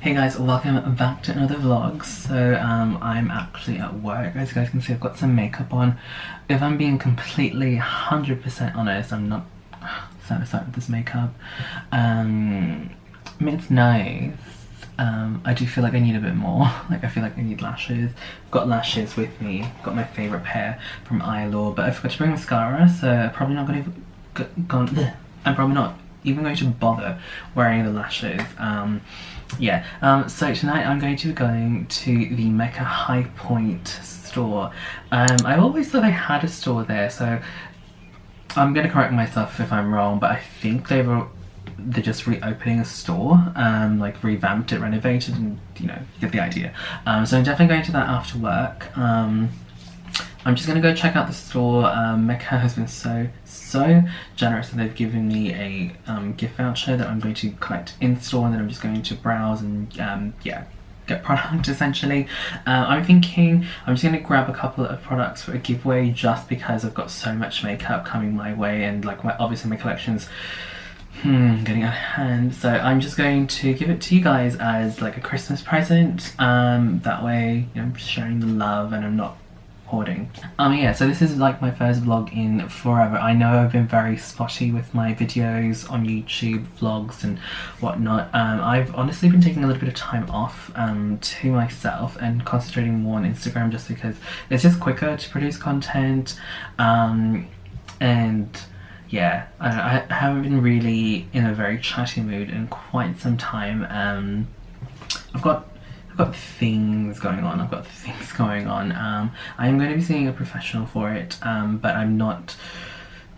Hey guys, welcome back to another vlog. So I'm actually at work. As you guys can see, I've got some makeup on. If I'm being completely 100% honest, I'm not satisfied with this makeup. I mean, it's nice. I do feel like I need a bit more. Like, I feel like I need lashes. I've got lashes with me. I've got my favourite pair from Eyelaw, but I forgot to bring mascara, so I'm probably not even going to bother wearing the lashes. So tonight I'm going to be going to the Mecca Highpoint store. I always thought they had a store there, so I'm going to correct myself if I'm wrong, but I think they're just reopening a store, like revamped it, renovated, and you know, you get the idea. So I'm definitely going to that after work. I'm just gonna go check out the store. Mecca has been so generous, and they've given me a gift voucher that I'm going to collect in store, and then I'm just going to browse and get product essentially. I'm thinking I'm just gonna grab a couple of products for a giveaway, just because I've got so much makeup coming my way, and like obviously my collection's getting out of hand, so I'm just going to give it to you guys as like a Christmas present. That way, you know, I'm just sharing the love and I'm not hoarding. So this is like my first vlog in forever. I know I've been very spotty with my videos on YouTube, vlogs and whatnot. I've honestly been taking a little bit of time off to myself and concentrating more on Instagram, just because it's just quicker to produce content. And yeah, I haven't been really in a very chatty mood in quite some time. I've got things going on. I am going to be seeing a professional for it, but I'm not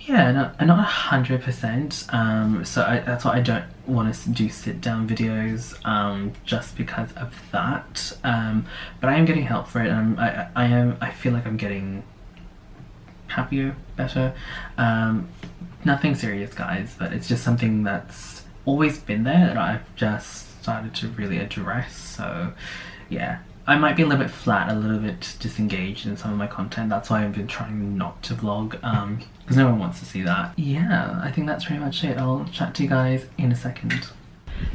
100%. So that's why I don't want to do sit down videos, just because of that. But I am getting help for it, and I feel like I'm getting happier, better. Nothing serious, guys, but it's just something that's always been there that I've just started to really address. So yeah, I might be a little bit flat, a little bit disengaged in some of my content. That's why I've been trying not to vlog, because no one wants to see that. Yeah, I think that's pretty much it. I'll chat to you guys in a second.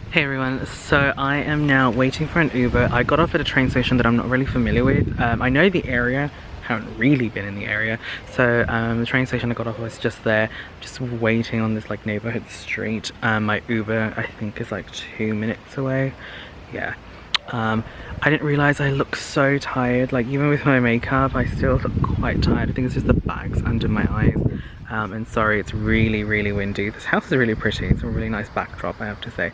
Hey everyone, so I am now waiting for an Uber. I got off at a train station that I'm not really familiar with. I know the area, haven't really been in the area, so the train station I got off was just there, just waiting on this like neighborhood street. My Uber I think is like 2 minutes away. Yeah, I didn't realize I look so tired. Like, even with my makeup I still look quite tired. I think it's just the bags under my eyes. And sorry, it's really windy. This house is really pretty. It's a really nice backdrop, I have to say.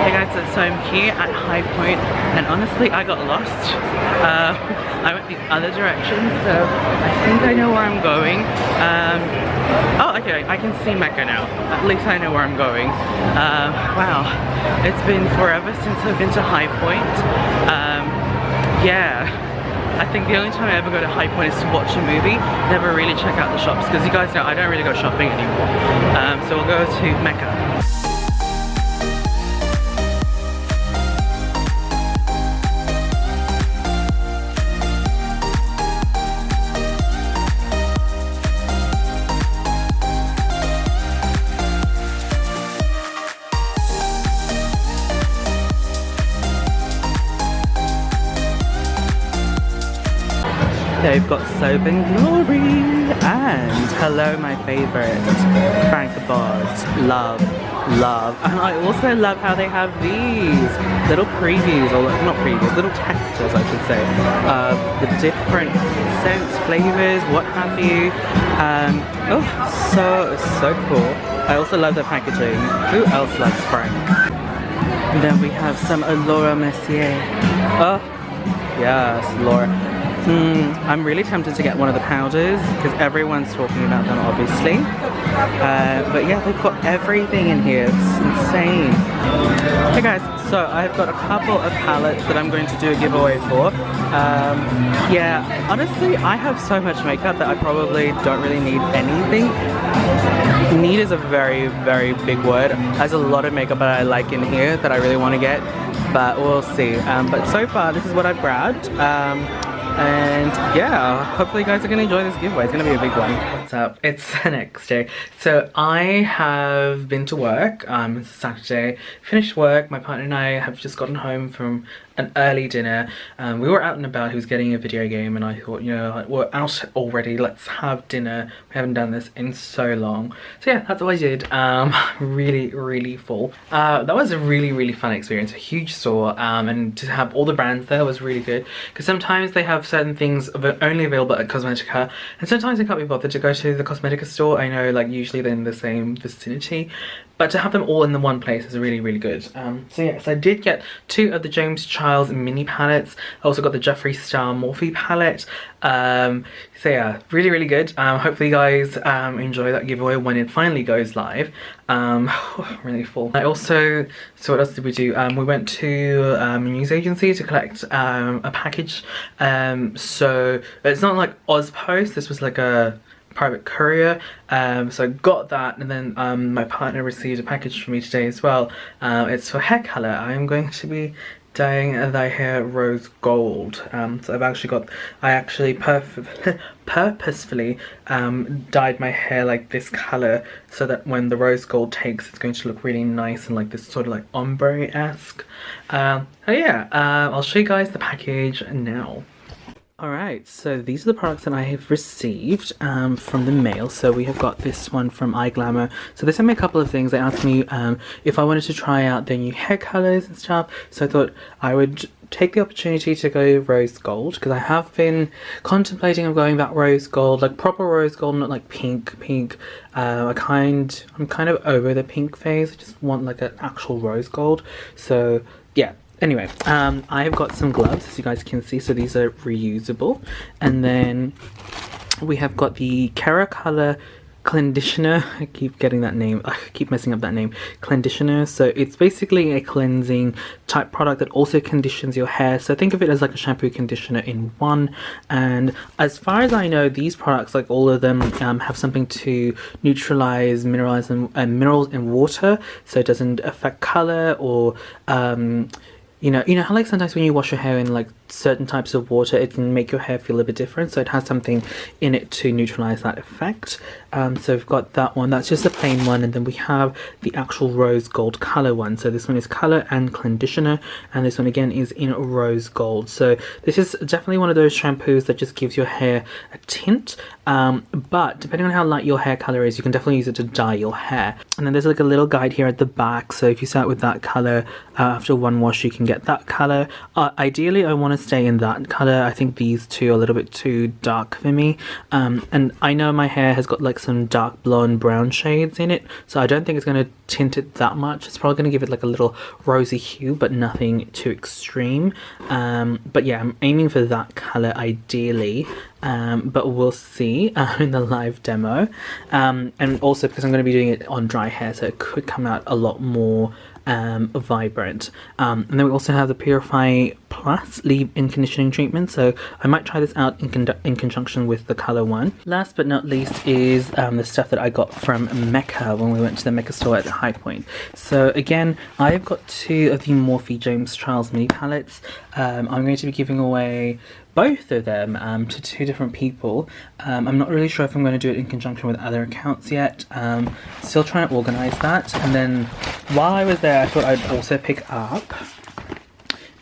Hey guys, so I'm here at Highpoint, and honestly I got lost. I went the other direction, so I think I know where I'm going. Oh, okay, I can see Mecca now. At least I know where I'm going. Wow, it's been forever since I've been to Highpoint. Yeah, I think the only time I ever go to Highpoint is to watch a movie. Never really check out the shops, because you guys know I don't really go shopping anymore. So we'll go to Mecca. They've got Soap and Glory and Hello My Favourite, Frank the Boss, Love. And I also love how they have these little previews, or not previews, little textures I should say, of the different scents, flavours, what have you. Oh, so cool. I also love the packaging. Who else loves Frank? And then we have some Laura Mercier. Oh, yes, Laura. I'm really tempted to get one of the powders, because everyone's talking about them obviously. But yeah, they've got everything in here. It's insane. Hey guys, so I've got a couple of palettes that I'm going to do a giveaway for. Yeah, honestly I have so much makeup that I probably don't really need anything. Need is a very big word. There's a lot of makeup that I like in here that I really want to get, but we'll see. But so far this is what I've grabbed. And yeah, hopefully you guys are gonna enjoy this giveaway. It's gonna be a big one. What's up? It's the next day. So I have been to work. It's Saturday. Finished work. My partner and I have just gotten home from an early dinner. We were out and about. He was getting a video game, and I thought, you know, like, we're out already. Let's have dinner. We haven't done this in so long. So yeah, that's what I did. Really full. That was a really fun experience. A huge store, and to have all the brands there was really good. Because sometimes they have certain things only available at Cosmetica, and sometimes I can't be bothered to go to the Cosmetica store. I know, like, usually they're in the same vicinity, but to have them all in the one place is really good. So yes, I did get 2 of the James Charles mini palettes. I also got the Jeffree Star Morphe palette. So yeah, really good. Hopefully you guys enjoy that giveaway when it finally goes live. Really full. I also, so what else did we do? We went to a news agency to collect a package. So it's not like Ozpost, this was like a private courier. So I got that, and then my partner received a package from me today as well. It's for hair color. I'm going to be dyeing thy hair rose gold. So I actually purposefully dyed my hair like this color, so that when the rose gold takes, it's going to look really nice and like this sort of like ombre-esque. So yeah, I'll show you guys the package now. Alright, so these are the products that I have received from the mail. So we have got this one from iGlamour. So they sent me a couple of things. They asked me if I wanted to try out their new hair colors and stuff. So I thought I would take the opportunity to go rose gold, because I have been contemplating of going that rose gold, like proper rose gold, not like pink. I'm kind of over the pink phase. I just want like an actual rose gold. So yeah. Anyway, I have got some gloves, as you guys can see, so these are reusable. And then we have got the Cara Color Conditioner. I keep getting that name, I keep messing up that name. Conditioner. So it's basically a cleansing type product that also conditions your hair. So think of it as like a shampoo conditioner in one. And as far as I know, these products, like all of them, have something to neutralize minerals in water, so it doesn't affect color or you know how like sometimes when you wash your hair in like certain types of water, it can make your hair feel a bit different. So it has something in it to neutralize that effect. So we've got that one. That's just a plain one, and then we have the actual rose gold color one. So this one is color and conditioner, and this one again is in rose gold. So this is definitely one of those shampoos that just gives your hair a tint, but depending on how light your hair color is, you can definitely use it to dye your hair. And then there's like a little guide here at the back, so if you start with that color, after one wash you can get that color. Ideally I want to stay in that color. I think these two are a little bit too dark for me, and I know my hair has got like some dark blonde brown shades in it, so I don't think it's going to tint it that much. It's probably going to give it like a little rosy hue, but nothing too extreme. But yeah, I'm aiming for that color ideally, but we'll see in the live demo. And also because I'm going to be doing it on dry hair, so it could come out a lot more vibrant. And then we also have the Purify Plus leave-in conditioning treatment, so I might try this out in conjunction with the color one. Last but not least is the stuff that I got from Mecca when we went to the Mecca store at Highpoint. So again, I've got 2 of the Morphe James Charles mini palettes. I'm going to be giving away both of them to 2 different people. I'm not really sure if I'm going to do it in conjunction with other accounts yet. Still trying to organize that. And then while I was there, I thought I'd also pick up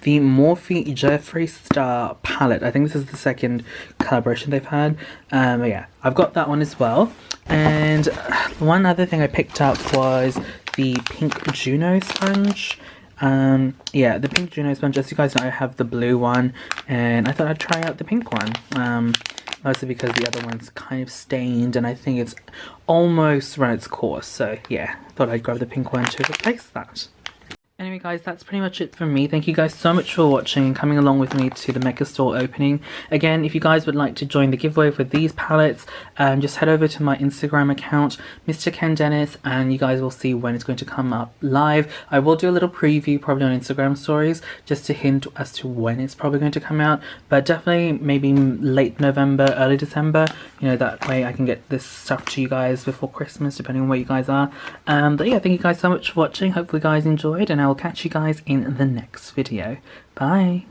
the Morphe Jeffree Star palette. I think this is the second collaboration they've had. But yeah, I've got that one as well. And one other thing I picked up was the pink Juno sponge. Yeah, the pink Juno sponge. As you guys know, I have the blue one, and I thought I'd try out the pink one. Mostly because the other one's kind of stained, and I think it's almost run its course. So yeah, thought I'd grab the pink one to replace that. Anyway guys, that's pretty much it from me. Thank you guys so much for watching and coming along with me to the Mecca store opening. Again, if you guys would like to join the giveaway for these palettes, just head over to my Instagram account, MrKenDenis, and you guys will see when it's going to come up live. I will do a little preview probably on Instagram stories, just to hint as to when it's probably going to come out, but definitely maybe late November, early December, you know, that way I can get this stuff to you guys before Christmas, depending on where you guys are. But yeah, thank you guys so much for watching. Hopefully you guys enjoyed, and I'll catch you guys in the next video. Bye!